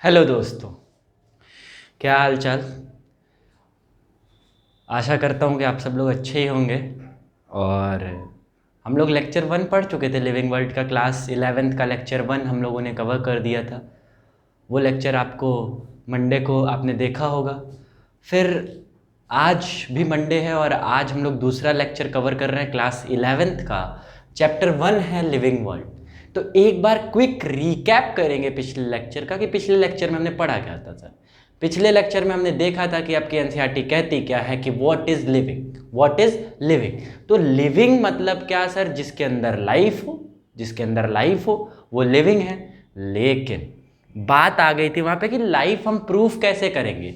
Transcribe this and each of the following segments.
Hello दोस्तों, क्या हाल चाल। आशा करता हूँ कि आप सब लोग अच्छे ही होंगे। और हम लोग लेक्चर 1 पढ़ चुके थे, लिविंग वर्ल्ड का क्लास 11th का लेक्चर 1 हम लोगों ने कवर कर दिया था। वो लेक्चर आपको मंडे को आपने देखा होगा। फिर आज भी मंडे है और आज हम लोग दूसरा लेक्चर कवर कर रहे हैं क्लास 11th का। चैप्टर 1 है लिविंग वर्ल्ड। तो एक बार क्विक रीकैप करेंगे पिछले लेक्चर का कि पिछले लेक्चर में हमने पढ़ा क्या था। सर, पिछले लेक्चर में हमने देखा था कि आपकी एनसीईआरटी कहती क्या है कि what is living. What is living, तो लिविंग मतलब क्या सर? जिसके अंदर लाइफ हो, जिसके अंदर लाइफ हो वो लिविंग है। लेकिन बात आ गई थी वहां पे कि लाइफ हम प्रूफ कैसे करेंगे।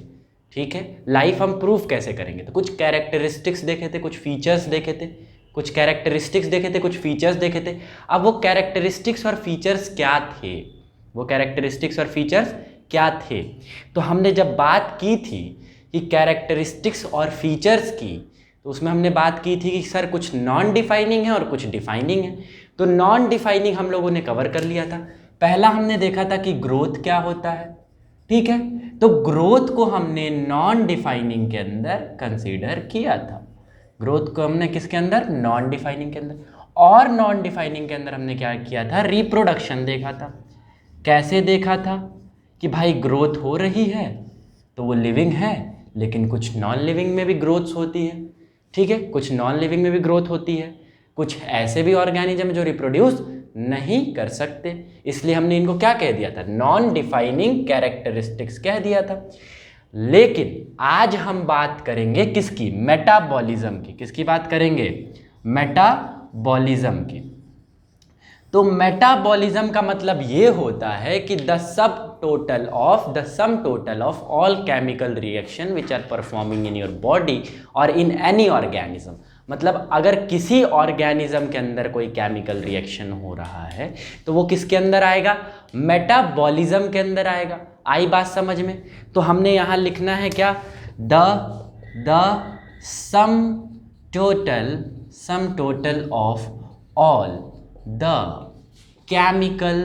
ठीक है, लाइफ हम प्रूफ कैसे करेंगे? तो कुछ कैरेक्टरिस्टिक्स देखे थे, कुछ फीचर्स देखे थे, कुछ कैरेक्टरिस्टिक्स देखे थे, कुछ फीचर्स देखे थे। अब वो कैरेक्टरिस्टिक्स और फीचर्स क्या थे? वो कैरेक्टरिस्टिक्स और फीचर्स क्या थे? तो हमने जब बात की थी कि कैरेक्टरिस्टिक्स और फीचर्स की, तो उसमें हमने बात की थी कि सर कुछ नॉन डिफाइनिंग है और कुछ डिफाइनिंग है। तो नॉन डिफाइनिंग हम लोगों ने कवर कर लिया था। पहला हमने देखा था कि ग्रोथ क्या होता है। ठीक है, तो ग्रोथ को हमने नॉन डिफाइनिंग के अंदर कंसीडर किया था। ग्रोथ को हमने किसके अंदर? नॉन डिफाइनिंग के अंदर। और नॉन डिफाइनिंग के अंदर हमने क्या किया था? रिप्रोडक्शन देखा था। कैसे देखा था कि भाई ग्रोथ हो रही है तो वो लिविंग है, लेकिन कुछ नॉन लिविंग में भी ग्रोथ्स होती है। ठीक है, कुछ नॉन लिविंग में भी ग्रोथ होती है। कुछ ऐसे भी ऑर्गेनिज्म जो रिप्रोड्यूस नहीं कर सकते, इसलिए हमने इनको क्या कह दिया था? नॉन डिफाइनिंग कैरेक्टरिस्टिक्स कह दिया था। लेकिन आज हम बात करेंगे किसकी? मेटाबॉलिज्म की। किसकी बात करेंगे? मेटाबॉलिज्म की। तो मेटाबॉलिज्म का मतलब ये होता है कि the sum total of all chemical reaction which are performing in your body or in any organism. मतलब अगर किसी ऑर्गेनिज्म के अंदर कोई केमिकल रिएक्शन हो रहा है तो वो किसके अंदर आएगा? मेटाबॉलिज्म के अंदर आएगा। आई बात समझ में? तो हमने यहाँ लिखना है क्या? The sum total of all the chemical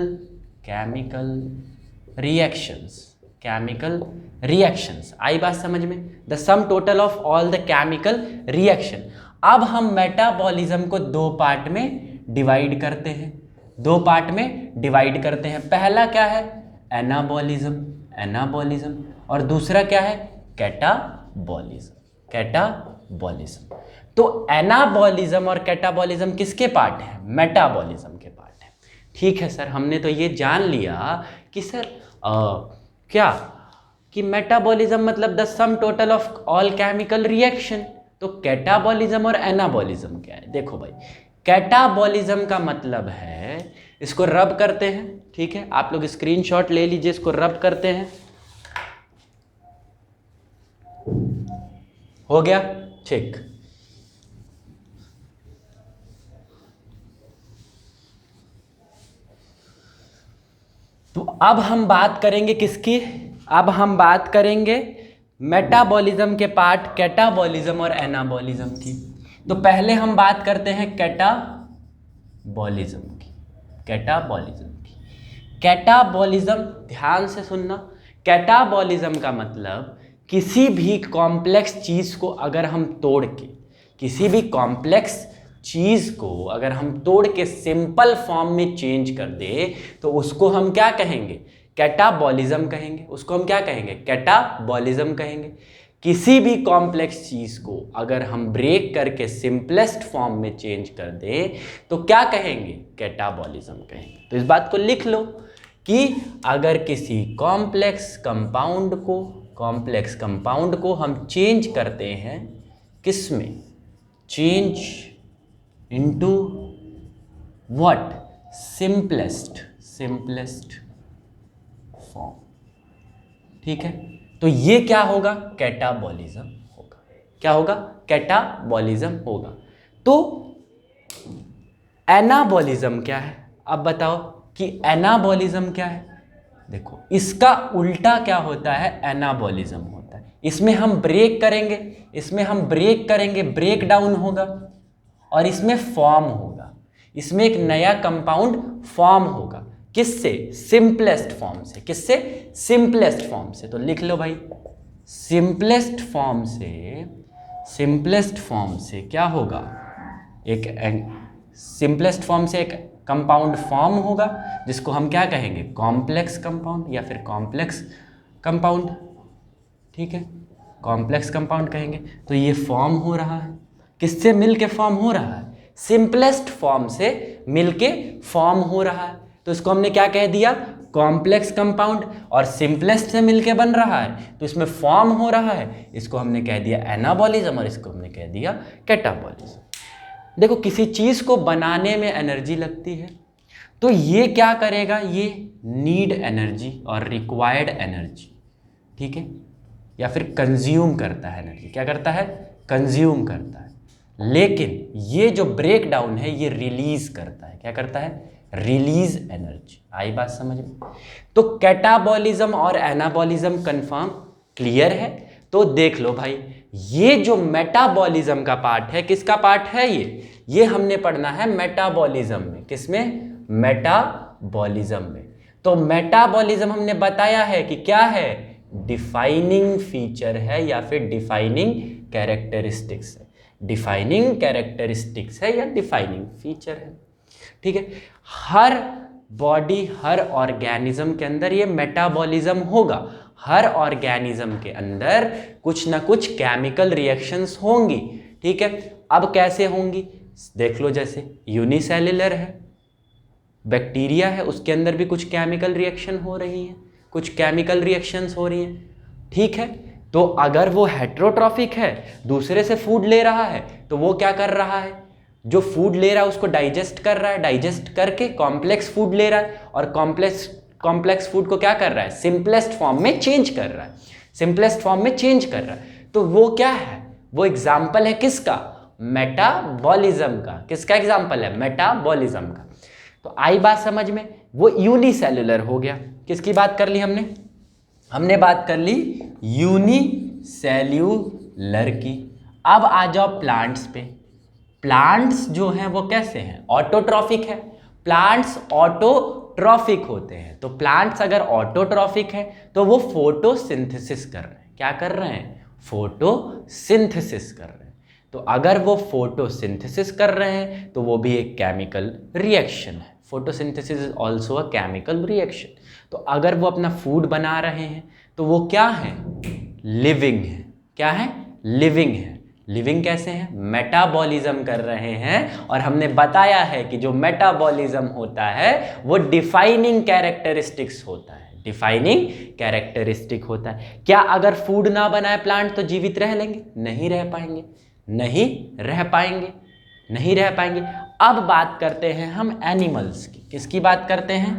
reactions। आई बात समझ में? The sum total of all the chemical reaction. अब हम मेटाबॉलिज्म को दो पार्ट में डिवाइड करते हैं। दो पार्ट में डिवाइड करते हैं। पहला क्या है? एनाबॉलिज्म। और दूसरा क्या है? कैटाबॉलिज्म। तो एनाबॉलिज्म और कैटाबॉलिज्म किसके पार्ट है? मेटाबॉलिज्म के पार्ट है। ठीक है सर, हमने तो ये जान लिया कि सर क्या कि मेटाबॉलिज्म मतलब the sum total of all chemical reaction. तो कैटाबॉलिज्म और एनाबॉलिज्म क्या है? देखो भाई, कैटाबॉलिज्म का मतलब है, इसको रब करते हैं। ठीक है, आप लोग स्क्रीनशॉट ले लीजिए, इसको रब करते हैं। हो गया? ठीक। तो अब हम बात करेंगे किसकी? अब हम बात करेंगे मेटाबॉलिज्म के पार्ट कैटाबॉलिज्म और एनाबॉलिज्म की। तो पहले हम बात करते हैं कैटाबॉलिज्म की। कैटाबॉलिज्म ध्यान से सुनना। कैटाबॉलिज्म का मतलब किसी भी कॉम्प्लेक्स चीज को अगर हम तोड़ के, किसी भी कॉम्प्लेक्स चीज को अगर हम तोड़ के सिंपल फॉर्म में चेंज कर दे तो उसको हम क्या कहेंगे? कैटाबॉलिज्म कहेंगे। उसको हम क्या कहेंगे? कैटाबॉलिज्म कहेंगे। किसी भी कॉम्प्लेक्स चीज को अगर हम ब्रेक करके सिंपलेस्ट फॉर्म में चेंज कर दें तो क्या कहेंगे? कैटाबॉलिज्म कहेंगे। तो इस बात को लिख लो कि अगर किसी कॉम्प्लेक्स कंपाउंड को हम चेंज करते हैं, किस में? Change into what? Simplest form. ठीक है, तो ये क्या होगा? कैटाबॉलिज्म होगा। क्या होगा? कैटाबॉलिज्म होगा। तो एनाबॉलिज्म क्या है? अब बताओ कि एनाबॉलिज्म क्या है? देखो, इसका उल्टा क्या होता है? एनाबॉलिज्म होता है। इसमें हम ब्रेक करेंगे, ब्रेक डाउन होगा और इसमें फॉर्म होगा। इसमें एक नया कंपाउंड फॉर्म होगा। किससे? सिंपलेस्ट फॉर्म से। किससे? सिंपलेस्ट फॉर्म से। तो लिख लो भाई, सिंपलेस्ट फॉर्म से क्या होगा? एक सिंपलेस्ट फॉर्म से एक कंपाउंड फॉर्म होगा जिसको हम क्या कहेंगे? कॉम्प्लेक्स कंपाउंड या फिर कॉम्प्लेक्स कंपाउंड। ठीक है, कॉम्प्लेक्स कंपाउंड कहेंगे। तो ये फॉर्म हो रहा है, किससे मिलके फॉर्म हो रहा है? सिंपलेस्ट फॉर्म से मिलके फॉर्म हो रहा है। तो इसको हमने क्या कह दिया? Complex compound. और सिंपलेस्ट से मिलके बन रहा है तो इसमें फॉर्म हो रहा है, इसको हमने कह दिया एनाबॉलिज्म और इसको हमने कह दिया कैटाबॉलिज्म। देखो, किसी चीज को बनाने में एनर्जी लगती है तो ये क्या करेगा? ये नीड एनर्जी और रिक्वायर्ड एनर्जी, ठीक है, या फिर कंज्यूम करता है एनर्जी। क्या करता है? कंज्यूम करता है। लेकिन ये जो ब्रेक डाउन है ये रिलीज करता है। क्या करता है? Release energy. आई बात समझ में? तो कैटाबॉलिज्म और एनाबॉलिज्म कंफर्म क्लियर है। तो देख लो भाई, ये जो मेटाबॉलिज्म का पार्ट है, किसका पार्ट है ये हमने पढ़ना है मेटाबॉलिज्म में। किसमें? मेटाबॉलिज्म में। तो मेटाबॉलिज्म हमने बताया है कि क्या है? डिफाइनिंग फीचर है या फिर डिफाइनिंग कैरेक्टरिस्टिक्स है। डिफाइनिंग कैरेक्टरिस्टिक्स है या डिफाइनिंग फीचर है। ठीक है, हर बॉडी, हर ऑर्गेनिज्म के अंदर ये मेटाबॉलिज्म होगा। हर ऑर्गेनिज्म के अंदर कुछ ना कुछ केमिकल रिएक्शंस होंगी। ठीक है, अब कैसे होंगी देख लो। जैसे यूनिसेल्युलर है, बैक्टीरिया है, उसके अंदर भी कुछ केमिकल रिएक्शन हो रही है, कुछ केमिकल रिएक्शंस हो रही हैं। ठीक है, तो अगर वो हेट्रोट्रॉफिक है, दूसरे से फूड ले रहा है, तो वो क्या कर रहा है? जो फूड ले रहा है उसको डाइजेस्ट कर रहा है, डाइजेस्ट करके कॉम्प्लेक्स फूड ले रहा है और कॉम्प्लेक्स फूड को क्या कर रहा है? सिंपलेस्ट फॉर्म में चेंज कर रहा है। सिंपलेस्ट फॉर्म में चेंज कर रहा है। तो वो क्या है? वो एग्जाम्पल है किसका? मेटाबॉलिज्म का। किसका एग्जाम्पल है? मेटाबॉलिज्म का। तो आई बात समझ में? वो यूनिसेल्युलर हो गया। किसकी बात कर ली हमने? हमने बात कर ली यूनिसेल्युलर की। अब आ जाओ प्लांट्स पे। प्लांट्स जो हैं वो कैसे हैं? ऑटोट्रॉफिक है। प्लांट्स ऑटोट्रॉफिक होते हैं। तो प्लांट्स अगर ऑटोट्रॉफिक है तो वो फोटोसिंथेसिस कर रहे हैं। क्या कर रहे हैं? फोटोसिंथेसिस कर रहे हैं। तो अगर वो फोटोसिंथेसिस कर रहे हैं तो वो भी एक केमिकल रिएक्शन है। Photosynthesis is also a chemical reaction. तो अगर वो अपना फूड बना रहे हैं तो वो क्या है? लिविंग है। क्या है? लिविंग है। लिविंग कैसे हैं? मेटाबॉलिज्म कर रहे हैं। और हमने बताया है कि जो मेटाबॉलिज्म होता है वो डिफाइनिंग कैरेक्टरिस्टिक्स होता है। डिफाइनिंग कैरेक्टरिस्टिक होता है। क्या अगर फूड ना बनाए प्लांट तो जीवित रह लेंगे? नहीं रह पाएंगे। नहीं रह पाएंगे। नहीं रह पाएंगे। अब बात करते हैं हम एनिमल्स की। किसकी बात करते हैं?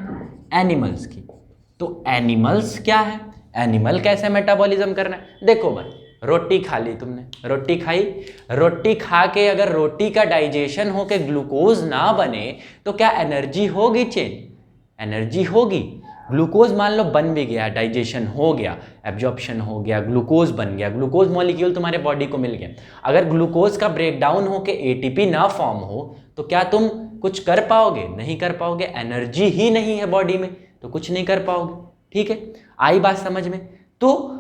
एनिमल्स की। तो एनिमल्स क्या है? एनिमल कैसे मेटाबॉलिज्म करना है? देखो भाई, रोटी खा ली तुमने, रोटी खाई, रोटी खा के अगर रोटी का डाइजेशन हो के ग्लूकोज ना बने तो क्या एनर्जी होगी? चेंज एनर्जी होगी। ग्लूकोज मान लो बन भी गया, डाइजेशन हो गया, एब्जॉर्प्शन हो गया, ग्लूकोज बन गया, ग्लूकोज मॉलिक्यूल तुम्हारे बॉडी को मिल गया। अगर ग्लूकोज का ब्रेकडाउन हो के एटीपी ना फॉर्म हो तो क्या तुम कुछ कर पाओगे? नहीं कर पाओगे। एनर्जी ही नहीं है बॉडी में तो कुछ नहीं कर पाओगे। ठीक है, आई बात समझ में? तो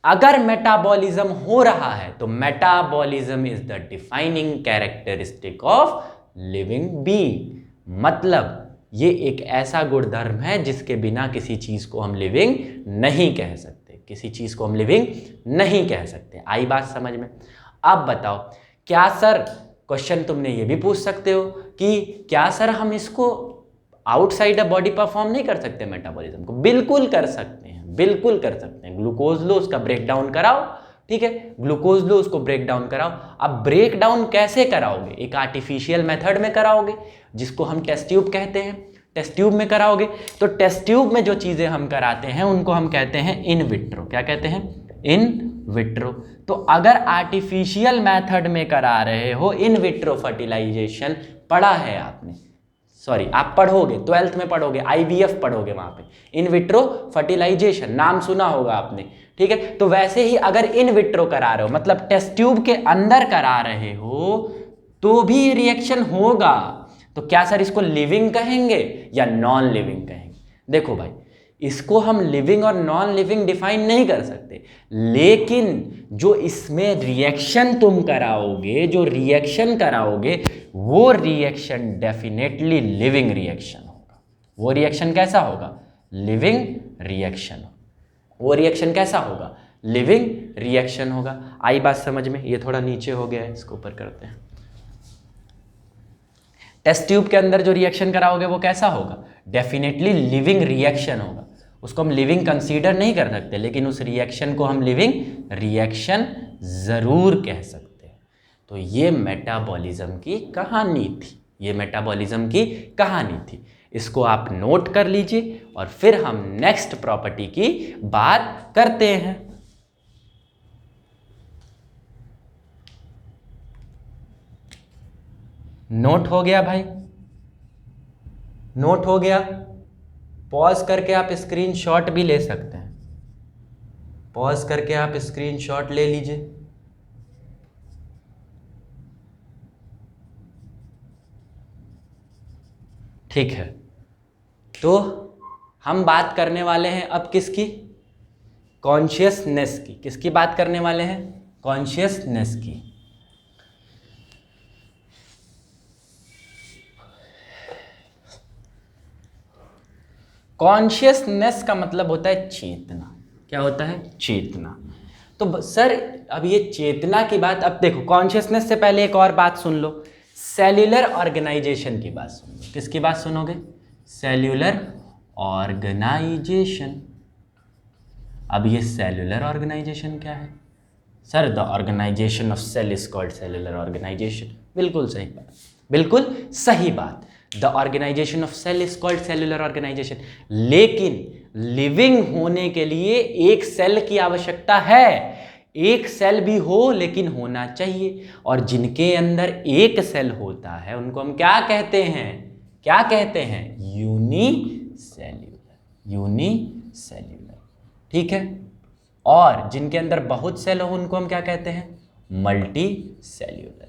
अगर मेटाबॉलिज्म हो रहा है तो metabolism is the defining characteristic of living being. मतलब ये एक ऐसा गुणधर्म है जिसके बिना किसी चीज को हम लिविंग नहीं कह सकते। किसी चीज को हम लिविंग नहीं कह सकते। आई बात समझ में? अब बताओ, क्या सर, क्वेश्चन तुमने ये भी पूछ सकते हो कि क्या सर हम इसको आउटसाइड द बॉडी परफॉर्म नहीं कर सकते मेटाबॉलिज्म को? बिल्कुल कर सकते हैं, बिल्कुल कर सकते हैं। ग्लूकोज लो, उसका ब्रेक डाउन कराओ। ठीक है, ग्लूकोज लो, उसको ब्रेक डाउन कराओ। अब ब्रेक डाउन कैसे कराओगे? एक आर्टिफिशियल मेथड में कराओगे जिसको हम टेस्ट ट्यूब कहते हैं। टेस्ट ट्यूब में कराओगे तो टेस्ट ट्यूब में जो चीजें हम कराते हैं उनको हम कहते हैं इन विट्रो। क्या कहते हैं? In vitro. तो अगर आर्टिफिशियल मेथड में करा रहे हो, इन विट्रो फर्टिलाइजेशन पढ़ा है आपने, सॉरी आप पढ़ोगे, 12th में पढ़ोगे, IVF पढ़ोगे, वहां पे इन विट्रो फर्टिलाइजेशन नाम सुना होगा आपने। ठीक है, तो वैसे ही अगर इन विट्रो करा रहे हो, मतलब टेस्ट ट्यूब के अंदर करा रहे हो, तो भी रिएक्शन होगा। तो क्या सर इसको लिविंग कहेंगे या नॉन लिविंग कहेंगे? देखो भाई, इसको हम लिविंग और नॉन लिविंग डिफाइन नहीं कर सकते, लेकिन जो इसमें रिएक्शन तुम कराओगे, जो रिएक्शन कराओगे, वो रिएक्शन डेफिनेटली लिविंग रिएक्शन होगा। वो रिएक्शन कैसा होगा? Living reaction. वो रिएक्शन कैसा होगा? लिविंग रिएक्शन होगा। आई बात समझ में? ये थोड़ा नीचे हो गया है, इसको ऊपर करते हैं। टेस्ट ट्यूब के अंदर जो रिएक्शन कराओगे वो कैसा होगा? डेफिनेटली लिविंग रिएक्शन होगा। उसको हम लिविंग कंसीडर नहीं कर सकते, लेकिन उस रिएक्शन को हम लिविंग रिएक्शन जरूर कह सकते हैं। तो ये मेटाबॉलिज्म की कहानी थी, ये मेटाबॉलिज्म की कहानी थी। इसको आप नोट कर लीजिए और फिर हम नेक्स्ट प्रॉपर्टी की बात करते हैं। नोट हो गया भाई? नोट हो गया? पॉज करके आप स्क्रीनशॉट भी ले सकते हैं, पॉज करके आप स्क्रीनशॉट ले लीजिए। ठीक है, तो हम बात करने वाले हैं अब किसकी? कॉन्शियसनेस की। किसकी बात करने वाले हैं? कॉन्शियसनेस की। कॉन्शियसनेस का मतलब होता है चेतना। क्या होता है? चेतना। तो सर अब ये चेतना की बात, अब देखो कॉन्शियसनेस से पहले एक और बात सुन लो, सेल्यूलर ऑर्गेनाइजेशन की बात सुन लो। किसकी बात सुनोगे? Cellular organization. अब ये सेल्यूलर ऑर्गेनाइजेशन क्या है? Sir the organization of cell is called cellular organization. बिल्कुल सही बात, बिल्कुल सही बात। The organization of cell is called cellular organization. लेकिन लिविंग होने के लिए एक सेल की आवश्यकता है। एक सेल भी हो लेकिन होना चाहिए, और जिनके अंदर एक सेल होता है उनको हम क्या कहते हैं? क्या कहते हैं? यूनिसेल्यूलर। यूनिसेल्यूलर, ठीक है। और जिनके अंदर बहुत सेल हो उनको हम क्या कहते हैं? Multi cellular.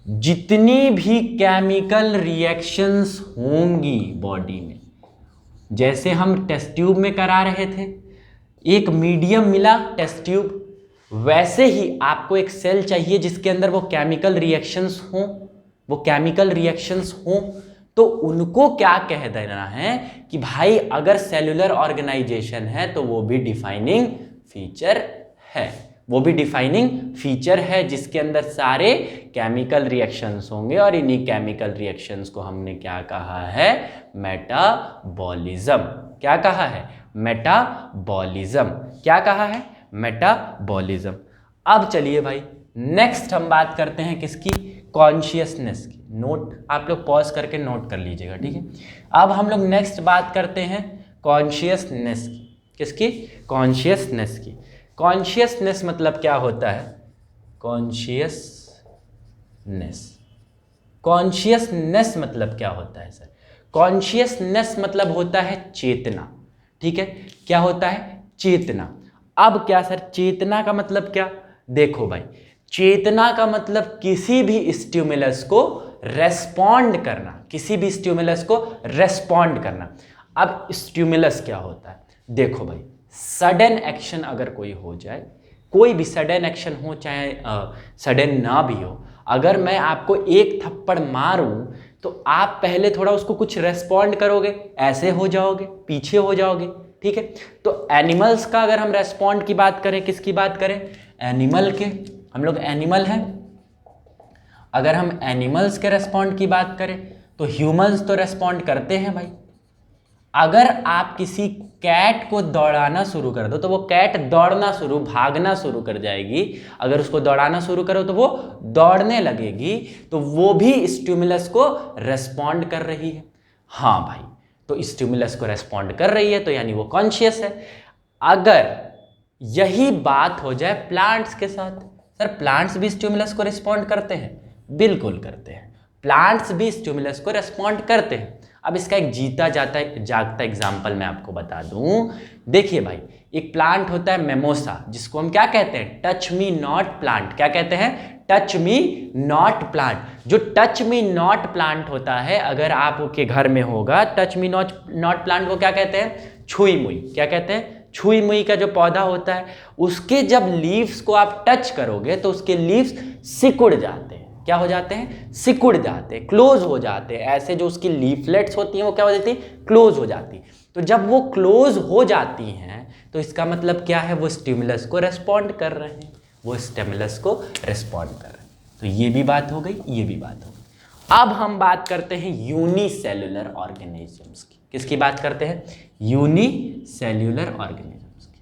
जितनी भी केमिकल रिएक्शंस होंगी बॉडी में, जैसे हम टेस्ट ट्यूब में करा रहे थे, एक मीडियम मिला टेस्ट ट्यूब, वैसे ही आपको एक सेल चाहिए जिसके अंदर वो केमिकल रिएक्शंस हों, वो केमिकल रिएक्शंस हों। तो उनको क्या कह देना है कि भाई अगर सेल्यूलर ऑर्गेनाइजेशन है तो वो भी डिफाइनिंग फीचर है, वो भी डिफाइनिंग फीचर है जिसके अंदर सारे केमिकल रिएक्शंस होंगे, और इन्हीं केमिकल रिएक्शंस को हमने क्या कहा है? मेटाबॉलिज्म। क्या कहा है? मेटाबॉलिज्म। क्या कहा है? मेटाबॉलिज्म। अब चलिए भाई नेक्स्ट हम बात करते हैं किसकी? कॉन्शियसनेस की। नोट आप लोग पॉज करके नोट कर लीजिएगा, ठीक है। अब हम लोग नेक्स्ट बात करते हैं कॉन्शियसनेस की। किसकी? कॉन्शियसनेस की। कॉन्शियसनेस मतलब क्या होता है? कॉन्शियसनेस। कॉन्शियसनेस मतलब क्या होता है सर? कॉन्शियसनेस मतलब होता है चेतना, ठीक है। क्या होता है? चेतना। अब क्या सर चेतना का मतलब क्या? देखो भाई, चेतना का मतलब किसी भी स्टिमुलस को रेस्पॉन्ड करना, किसी भी स्टिमुलस को रेस्पॉन्ड करना। अब स्टिमुलस क्या होता है? देखो भाई, सडन एक्शन अगर कोई हो जाए, कोई भी सडन एक्शन हो, चाहे सडन ना भी हो, अगर मैं आपको एक थप्पड़ मारूं तो आप पहले थोड़ा उसको कुछ रेस्पॉन्ड करोगे, ऐसे हो जाओगे, पीछे हो जाओगे, ठीक है। तो एनिमल्स का अगर हम रेस्पॉन्ड की बात करें, किसकी बात करें? एनिमल के। हम लोग एनिमल हैं। अगर हम एनिमल्स के रेस्पॉन्ड की बात करें तो ह्यूमंस तो रेस्पॉन्ड करते हैं भाई। अगर आप किसी कैट को दौड़ाना शुरू कर दो तो वो कैट दौड़ना शुरू, भागना शुरू कर जाएगी। अगर उसको दौड़ाना शुरू करो तो वो दौड़ने लगेगी, तो वो भी स्टिमुलस को रेस्पॉन्ड कर रही है। हाँ भाई, तो स्टिमुलस को रेस्पॉन्ड कर रही है तो यानी वो कॉन्शियस है। अगर यही बात हो जाए प्लांट्स के साथ, सर प्लांट्स भी स्टिमुलस को रिस्पॉन्ड करते हैं? बिल्कुल करते हैं, प्लांट्स भी स्टिमुलस को रेस्पॉन्ड करते हैं। अब इसका एक जीता जागता एग्जाम्पल मैं आपको बता दूं। देखिए भाई, एक प्लांट होता है मेमोसा, जिसको हम क्या कहते हैं? Touch me not plant. क्या कहते हैं? Touch me not plant. जो टच मी नॉट प्लांट होता है, अगर आपके घर में होगा टच मी नॉट प्लांट, वो क्या कहते हैं? छुई मुई। क्या कहते हैं? छुई मुई का जो पौधा होता है, उसके जब लीव्स को आप टच करोगे तो उसके लीव्स सिकुड़ जाते हैं। क्या हो जाते हैं? सिकुड़ जाते हैं, क्लोज हो जाते हैं। ऐसे जो उसकी लीफलेट्स होती हैं वो क्या हो जाती है? क्लोज हो जाती है। तो जब वो क्लोज हो जाती हैं तो इसका मतलब क्या है? वो स्टिमुलस को रेस्पॉन्ड कर रहे हैं, वो स्टिमुलस को रेस्पॉन्ड कर रहे हैं। तो ये भी बात हो गई, ये भी बात हो गई। अब हम बात करते हैं यूनिसेल्युलर ऑर्गेनिजम्स की। किसकी बात करते हैं? यूनिसेल्युलर ऑर्गेनिजम्स की।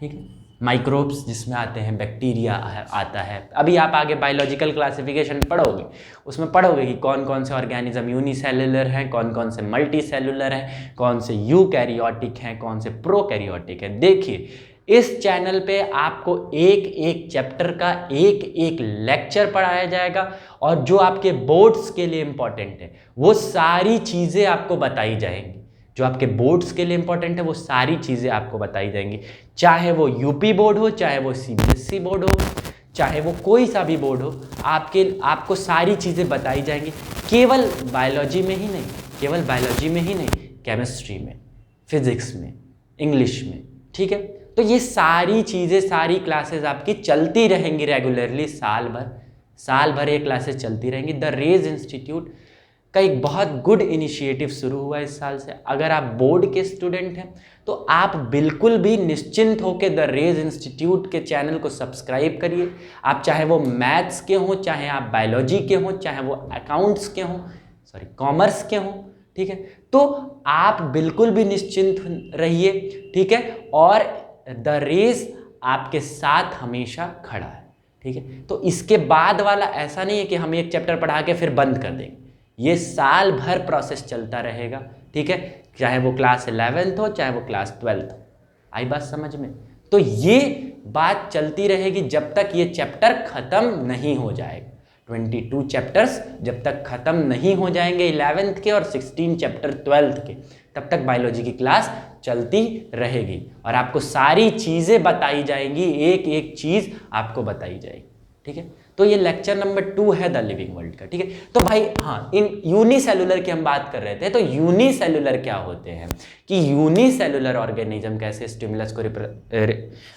ठीक है, माइक्रोब्स जिसमें आते हैं, बैक्टीरिया आता है। अभी आप आगे बायोलॉजिकल क्लासिफिकेशन पढ़ोगे, उसमें पढ़ोगे कि कौन कौन से ऑर्गेनिज्म यूनिसेल्युलर हैं, कौन कौन से मल्टीसेल्युलर हैं, कौन से यूकैरियोटिक हैं, कौन से प्रोकैरियोटिक हैं। देखिए, इस चैनल पे आपको एक एक चैप्टर का एक एक लेक्चर पढ़ाया जाएगा और जो आपके बोर्ड्स के लिए इंपॉर्टेंट है वो सारी चीज़ें आपको बताई जाएंगी। जो आपके बोर्ड्स के लिए इंपॉर्टेंट है वो सारी चीज़ें आपको बताई जाएंगी, चाहे वो यूपी बोर्ड हो, चाहे वो सीबीएसई बोर्ड हो, चाहे वो कोई सा भी बोर्ड हो, आपको सारी चीज़ें बताई जाएंगी। केवल बायोलॉजी में ही नहीं, केवल बायोलॉजी में ही नहीं, केमिस्ट्री में, फिजिक्स में, इंग्लिश में। ठीक है, तो ये सारी चीज़ें, सारी क्लासेस आपकी चलती रहेंगी रेगुलरली, साल भर ये क्लासेस चलती रहेंगी। द रेज इंस्टीट्यूट का एक बहुत गुड इनिशिएटिव शुरू हुआ इस साल से। अगर आप बोर्ड के स्टूडेंट हैं तो आप बिल्कुल भी निश्चिंत होकर द रेज इंस्टीट्यूट के चैनल को सब्सक्राइब करिए। आप चाहे वो मैथ्स के हों, चाहे आप बायोलॉजी के हों, चाहे वो अकाउंट्स के हों, कॉमर्स के हों। ठीक है, तो आप बिल्कुल भी निश्चिंत रहिए। ठीक है, और द रेज आपके साथ हमेशा खड़ा है। ठीक है, तो इसके बाद वाला ऐसा नहीं है कि हम एक चैप्टर पढ़ा के फिर बंद कर देंगे। ये साल भर प्रोसेस चलता रहेगा। ठीक है, चाहे वो क्लास 11th हो, चाहे वो क्लास 12th हो। आई बात समझ में? तो ये बात चलती रहेगी जब तक ये चैप्टर खत्म नहीं हो जाएगा। 22 चैप्टर्स जब तक खत्म नहीं हो जाएंगे 11th के और 16 चैप्टर 12th के, तब तक बायोलॉजी की क्लास चलती रहेगी और आपको सारी चीज़ें बताई जाएंगी, एक एक चीज़ आपको बताई जाएगी। ठीक है, तो ये लेक्चर नंबर 2 है द लिविंग वर्ल्ड का। ठीक है, तो भाई हाँ, इन यूनिसेलुलर की हम बात कर रहे थे। तो यूनिसेलुलर क्या होते हैं कि यूनिसेलुलर ऑर्गेनिज्म कैसे स्टिमुलस को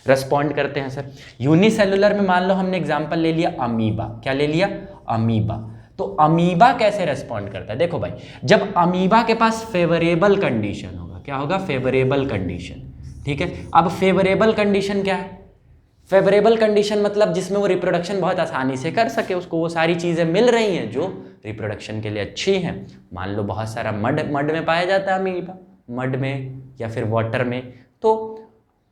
रिस्पॉन्ड करते हैं सर? यूनिसेलुलर में मान लो हमने एग्जांपल ले लिया अमीबा। क्या ले लिया? अमीबा। तो अमीबा कैसे रेस्पॉन्ड करता है? देखो भाई, जब अमीबा के पास फेवरेबल कंडीशन होगा, क्या होगा? Favourable condition. ठीक है, अब फेवरेबल कंडीशन क्या है? फेवरेबल कंडीशन मतलब जिसमें वो रिप्रोडक्शन बहुत आसानी से कर सके, उसको वो सारी चीज़ें मिल रही हैं जो रिप्रोडक्शन के लिए अच्छी हैं। मान लो बहुत सारा मड में पाया जाता है अमीबा, मड में या फिर वाटर में, तो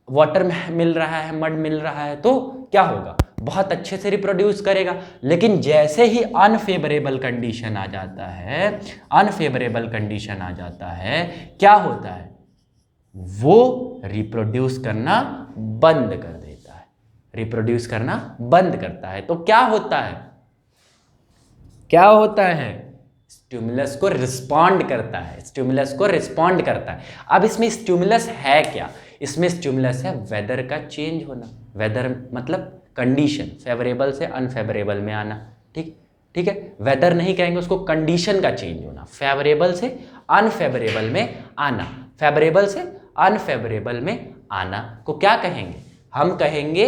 वाटर में मिल रहा है, मड मिल रहा है, तो क्या होगा? बहुत अच्छे से रिप्रोड्यूस करेगा। लेकिन जैसे ही अनफेवरेबल कंडीशन आ जाता है, अनफेवरेबल कंडीशन आ जाता है, क्या होता है? वो रिप्रोड्यूस करना बंद कर देता है, रिप्रोड्यूस करना बंद करता है। तो क्या होता है? क्या होता है? स्टिमुलस को रिस्पॉन्ड करता है, स्टिमुलस को रिस्पॉन्ड करता है। अब इसमें स्टिमुलस है क्या? इसमें स्टिमुलस है वेदर का चेंज होना। वेदर मतलब कंडीशन, फेवरेबल से अनफेवरेबल में आना। ठीक है, वेदर नहीं कहेंगे उसको, कंडीशन का चेंज होना, फेवरेबल से अनफेवरेबल में आना। फेवरेबल से अनफेवरेबल में आना को क्या कहेंगे? हम कहेंगे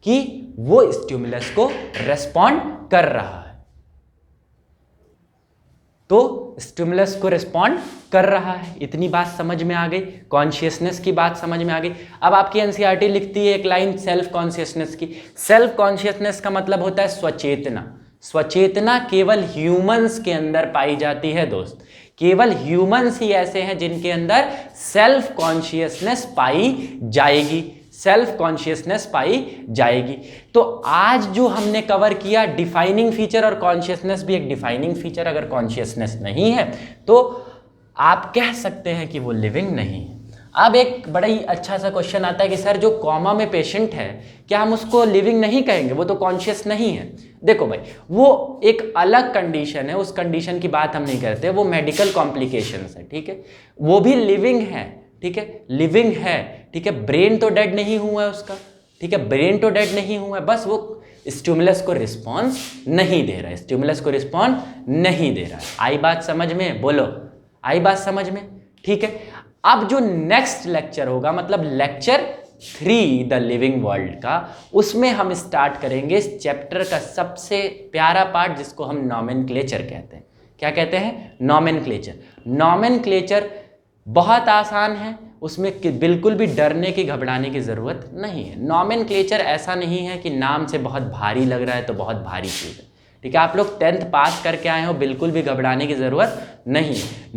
कि वो स्टिमुलस को रेस्पॉन्ड कर रहा है। तो स्टिमुलस को रिस्पॉन्ड कर रहा है। इतनी बात समझ में आ गई, कॉन्शियसनेस की बात समझ में आ गई। अब आपकी एनसीईआरटी लिखती है एक लाइन सेल्फ कॉन्शियसनेस की। सेल्फ कॉन्शियसनेस का मतलब होता है स्वचेतना। स्वचेतना केवल ह्यूमंस के अंदर पाई जाती है दोस्त। केवल ह्यूमंस ही ऐसे हैं जिनके अंदर सेल्फ कॉन्शियसनेस पाई जाएगी, सेल्फ कॉन्शियसनेस पाई जाएगी। तो आज जो हमने कवर किया, डिफाइनिंग फीचर, और कॉन्शियसनेस भी एक डिफाइनिंग फीचर। अगर कॉन्शियसनेस नहीं है तो आप कह सकते हैं कि वो लिविंग नहीं है। अब एक बड़ा ही अच्छा सा क्वेश्चन आता है कि सर जो कॉमा में पेशेंट है, क्या हम उसको लिविंग नहीं कहेंगे? वो तो कॉन्शियस नहीं है। देखो भाई, वो एक अलग कंडीशन है, उस कंडीशन की बात हम नहीं करते, वो मेडिकल कॉम्प्लिकेशंस है। ठीक है, वो भी लिविंग है। ठीक है, लिविंग है। ठीक है, ब्रेन तो डेड नहीं हुआ है उसका। ठीक है, ब्रेन तो डेड नहीं हुआ है, बस वो स्टिमुलस को रिस्पॉन्स नहीं दे रहा है, स्टिमुलस को रिस्पॉन्ड नहीं दे रहा है। आई बात समझ में? बोलो, आई बात समझ में? ठीक है। अब जो नेक्स्ट लेक्चर होगा, मतलब लेक्चर 3 द लिविंग वर्ल्ड का, उसमें हम स्टार्ट करेंगे इस चैप्टर का सबसे प्यारा पार्ट जिसको हम नॉमेनक्लेचर कहते हैं। क्या कहते हैं? नॉमेनक्लेचर। नॉमेनक्लेचर बहुत आसान है, उसमें बिल्कुल भी डरने की घबराने की ज़रूरत नहीं है। नॉमेनक्लेचर ऐसा नहीं है कि नाम से बहुत भारी लग रहा है तो बहुत भारी चीज़ है। ठीक है, आप लोग 10th पास करके आए हो, बिल्कुल भी घबराने की ज़रूरत नहीं।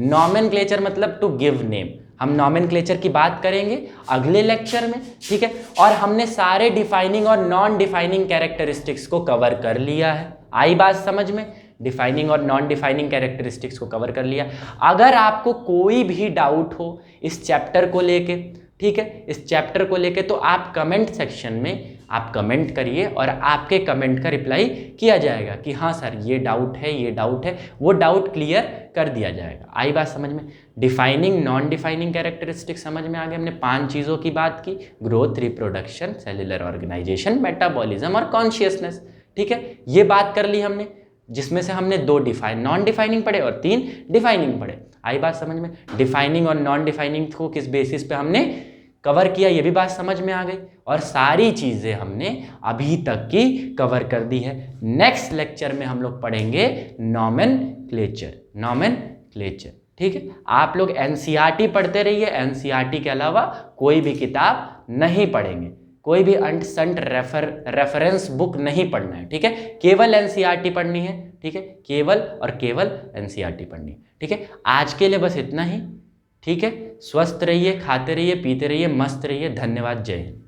नॉमेनक्लेचर मतलब टू गिव नेम। हम नॉमेनक्लेचर की बात करेंगे अगले लेक्चर में। ठीक है, और हमने सारे डिफाइनिंग और नॉन डिफाइनिंग कैरेक्टरिस्टिक्स को कवर कर लिया है। आई बात समझ में? डिफाइनिंग और नॉन डिफाइनिंग कैरेक्टरिस्टिक्स को कवर कर लिया। अगर आपको कोई भी डाउट हो इस चैप्टर को लेके, ठीक है, इस चैप्टर को लेके, तो आप कमेंट सेक्शन में आप कमेंट करिए और आपके कमेंट का रिप्लाई किया जाएगा कि हाँ सर ये डाउट है, ये डाउट है, वो डाउट क्लियर कर दिया जाएगा। आई बात समझ में? डिफाइनिंग नॉन डिफाइनिंग कैरेक्टरिस्टिक्स समझ में आ गए। हमने 5 चीज़ों की बात की, growth, reproduction, cellular organization, metabolism और कॉन्शियसनेस। ठीक है, ये बात कर ली हमने, जिसमें से हमने 2 नॉन डिफाइनिंग पढ़े और 3 डिफाइनिंग पढ़े। आई बात समझ में? डिफाइनिंग और नॉन डिफाइनिंग को किस बेसिस पे हमने कवर किया, ये भी बात समझ में आ गई। और सारी चीज़ें हमने अभी तक की कवर कर दी है। नेक्स्ट लेक्चर में हम लोग पढ़ेंगे नॉमेनक्लेचर, नॉमेनक्लेचर। ठीक है, आप लोग एनसीईआरटी पढ़ते रहिए, एनसीईआरटी के अलावा कोई भी किताब नहीं पढ़ेंगे, कोई भी अंट संट रेफरेंस बुक नहीं पढ़ना है। ठीक है, केवल एनसीईआरटी पढ़नी है। ठीक है, केवल और केवल एनसीईआरटी पढ़नी है। ठीक है, आज के लिए बस इतना ही। ठीक है, स्वस्थ रहिए, खाते रहिए, पीते रहिए, मस्त रहिए। धन्यवाद, जय हिंद।